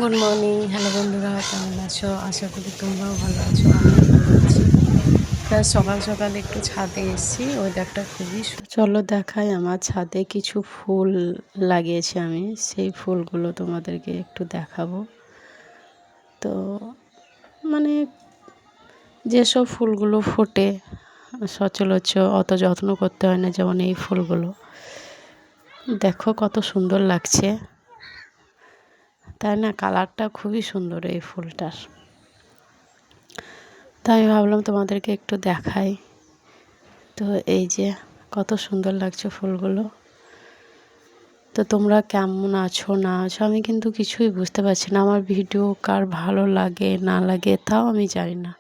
Good morning, hello বন্ধুরা, কেমন আছো? আশা করি তোমরাও ভালো আছো, আমিও ভালো আছি। প্রায় সকাল সকাল একটু ছাদে এসেছি, ওয়েদারটা খুবই চলো দেখাই। আমার ছাদে কিছু ফুল লাগিয়েছি আমি, সেই ফুলগুলো তোমাদেরকে একটু দেখাবো। তো মানে যেসব ফুলগুলো ফোটে সচরাচর অত যত্ন করতে হয় না, যেমন এই ফুলগুলো দেখো কত সুন্দর লাগছে, তাই না? কালারটা খুবই সুন্দর এই ফুলটার। তাই আমি ভাবলাম তোমাদেরকে একটু দেখাই। তো এই যে কত সুন্দর লাগছে ফুলগুলো। তো তোমরা কেমন আছো না আছো আমি কিন্তু কিছুই বুঝতে পারছি না। আমার ভিডিও কার ভালো লাগে না লাগে তাও আমি জানি না,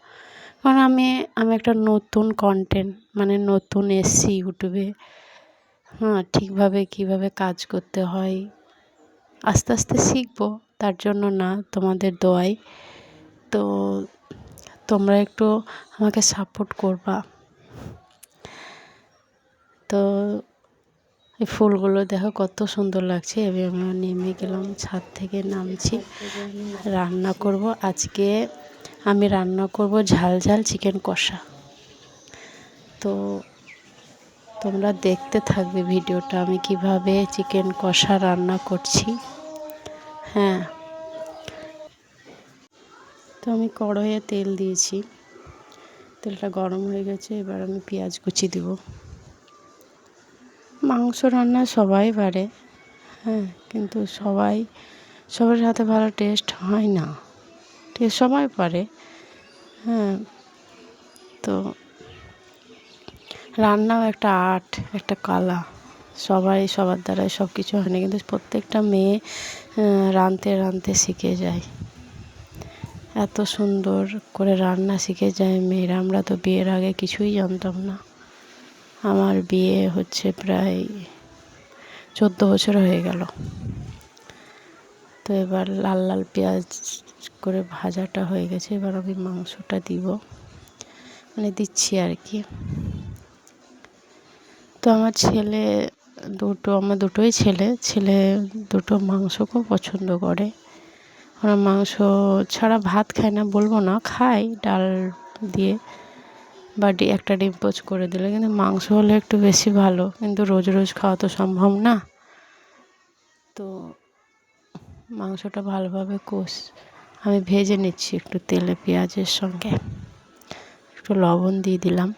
কারণ আমি একটা নতুন কন্টেন্ট নতুন এসছি ইউটিউবে। হ্যাঁ, ঠিকভাবে কিভাবে কাজ করতে হয় আস্তে আস্তে শিখবো, তার জন্য না, তোমাদের দোয়াই। তো তোমরা একটু আমাকে সাপোর্ট করবা। তো এই ফুলগুলো দেখো কত সুন্দর লাগছে। এবার আমি নেমে গেলাম, ছাদ থেকে নামছি, রান্না করব। আজকে আমি রান্না করব ঝাল ঝাল চিকেন কষা। তো তোমরা দেখতে থাকবে ভিডিওটা, আমি কিভাবে চিকেন কষা রান্না করছি। হ্যাঁ, তো আমি কড়াইয়ে তেল দিয়েছি, তেলটা গরম হয়ে গেছে। এবার আমি পেঁয়াজ কুচি দেব। মাংস রান্না সবাই পারে, হ্যাঁ, কিন্তু সবার সাথে ভালো টেস্ট হয় না, ঠিক সবাই পারে। হ্যাঁ, তো রান্নাও একটা আর্ট, একটা কলা। সবার দ্বারাই সব কিছু হয় না, কিন্তু প্রত্যেকটা মেয়ে রাঁধতে রাঁধতে শিখে যায়, এত সুন্দর করে রান্না শিখে যায় মেয়েরা। আমরা তো বিয়ের আগে কিছুই জানতাম না। আমার বিয়ে হচ্ছে প্রায় 14 বছর হয়ে গেল। তো এবার লাল লাল পেঁয়াজ করে ভাজাটা হয়ে গেছে, এবার আমি মাংসটা দিব, দিচ্ছি আর কি। তো আমার দুটোই ছেলে দুটো মাংস খুব পছন্দ করে। ওরা মাংস ছাড়া ভাত খায় না বলবো না, খায় ডাল দিয়ে বা একটা ডিম পোচ করে দিলে, কিন্তু মাংস হলে একটু বেশি ভালো, কিন্তু রোজ রোজ খাওয়া তো সম্ভব না। তো মাংসটা ভালোভাবে আমি ভেজে নিচ্ছি একটু তেলে পেঁয়াজের সঙ্গে। একটু লবণ দিয়ে দিলাম,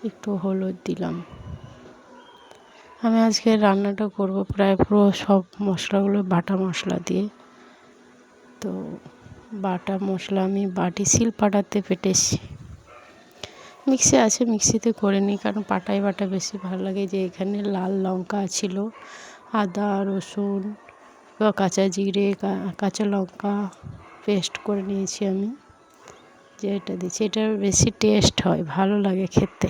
একটু হলুদ দিলাম। আমি আজকে রান্নাটা করব প্রায় পুরো সব মশলাগুলো বাটা মশলা দিয়ে। তো বাটা মশলা আমি শিলপাটাতে বেটেছি। মিক্সি আছে, মিক্সিতে করে নিই, কারণ পাটায় বাটা বেশি ভালো লাগে। যে এখানে লাল লঙ্কা ছিল, আদা রসুন বা কাঁচা জিরে কাঁচা লঙ্কা পেস্ট করে নিয়েছি আমি, যে এটা দিচ্ছি, এটার বেশি টেস্ট হয়, ভালো লাগে খেতে।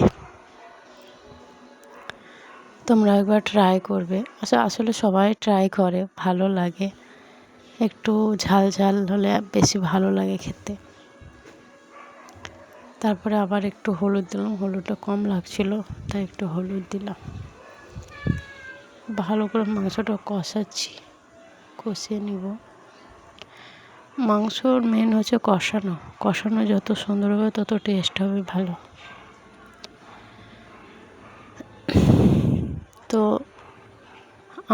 তোমরা একবার ট্রাই করবে। আসলে সবাই ট্রাই করে, ভালো লাগে। একটু ঝাল ঝাল হলে বেশি ভালো লাগে খেতে। তারপরে আবার একটু হলুদ দিলাম, হলুদটা কম লাগছিল তাই একটু হলুদ দিলাম। ভালো করে মাংসটা কষিয়ে নিব। মাংসর মেন হচ্ছে কষানো যত সুন্দর হবে তত টেস্ট হবে ভালো। তো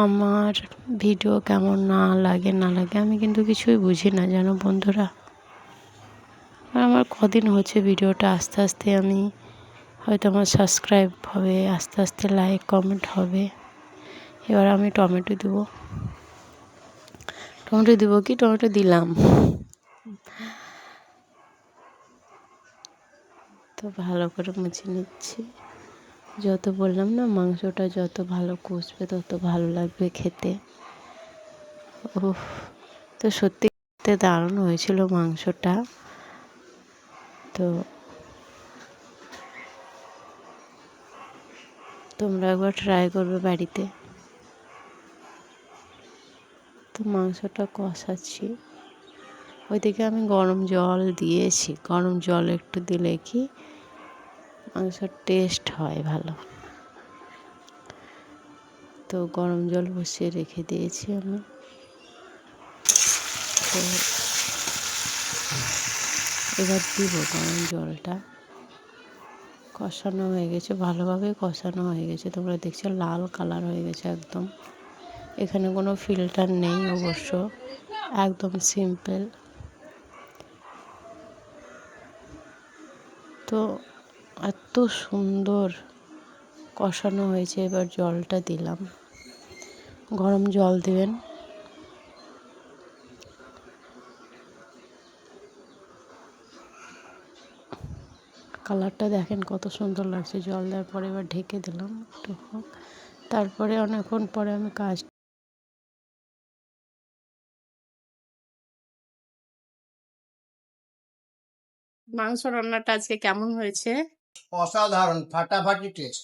আমার ভিডিও কেমন না লাগে আমি কিন্তু কিছুই বুঝি না, জানো বন্ধুরা। আমার কদিন হচ্ছে ভিডিওটা, আস্তে আস্তে আমি হয়তো আমার সাবস্ক্রাইব হবে, আস্তে আস্তে লাইক কমেন্ট হবে। এবার আমি টমেটো দিলাম। তো ভালো করে মুছে নিচ্ছি। যত বললাম না, মাংসটা যত ভালো কষবে তত ভালো লাগবে খেতে। তো সত্যি খেতে দারুণ হয়েছিল মাংসটা। তো তোমরা একবার ট্রাই করবে বাড়িতে। তো মাংসটা কষাচ্ছি, ওইদিকে আমি গরম জল দিয়েছি। গরম জল একটু দিলে কি মাংসের টেস্ট হয় ভালো। তো গরম জল বসিয়ে রেখে দিয়েছি আমি। তো এবার দিব গরম জলটা। কষানো হয়ে গেছে, ভালোভাবে কষানো হয়ে গেছে, তোমরা দেখছো লাল কালার হয়ে গেছে একদম। এখানে কোনো ফিল্টার নেই অবশ্য, একদম সিম্পল। তো এত সুন্দর কষানো হয়েছে, এবার জলটা দিলাম। গরম জল দিবেন। কালারটা দেখেন কত সুন্দর লাগছে। জল দেওয়ার পরে এবার ঢেকে দিলাম একটু হোক। তারপরে অনেকক্ষণ পরে আমি কাজ। মাংস রান্নাটা আজকে কেমন হয়েছে? অসাধারণ, ফাটাফাটি টেস্ট।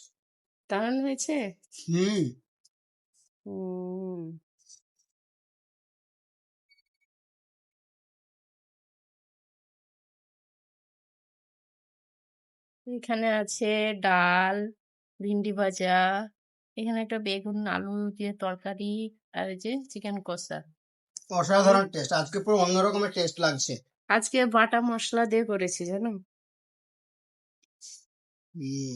দারুণ হয়েছে। হুম। হুম। এখানে আছে ডাল, ভিন্ডি ভাজা, এখানে একটা বেগুন আলু দিয়ে তরকারি, আর এই যে চিকেন কষা। অসাধারণ টেস্ট, আজকে পুরো অন্য রকমের টেস্ট লাগছে। আজকে বাটা মশলা দিয়ে করেছি জানো। হুম।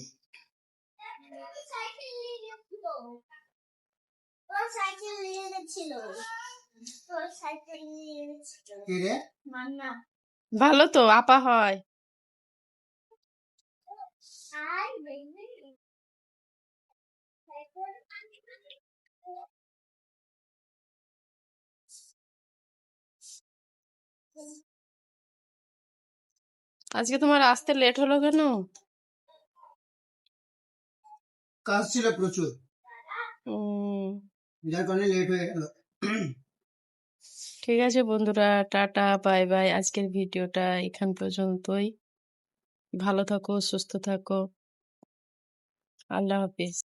কি রে? ভালো তো, আপা হয়। আজকে তোমার আসতে লেট হলো কেন? কাজ ছিল প্রচুর, উম, যার কারণে লেট হয়ে গেল। ঠিক আছে বন্ধুরা, টাটা বাই বাই। আজকের ভিডিওটা এখান পর্যন্তই। ভালো থাকো, সুস্থ থাকো। আল্লাহ হাফিজ।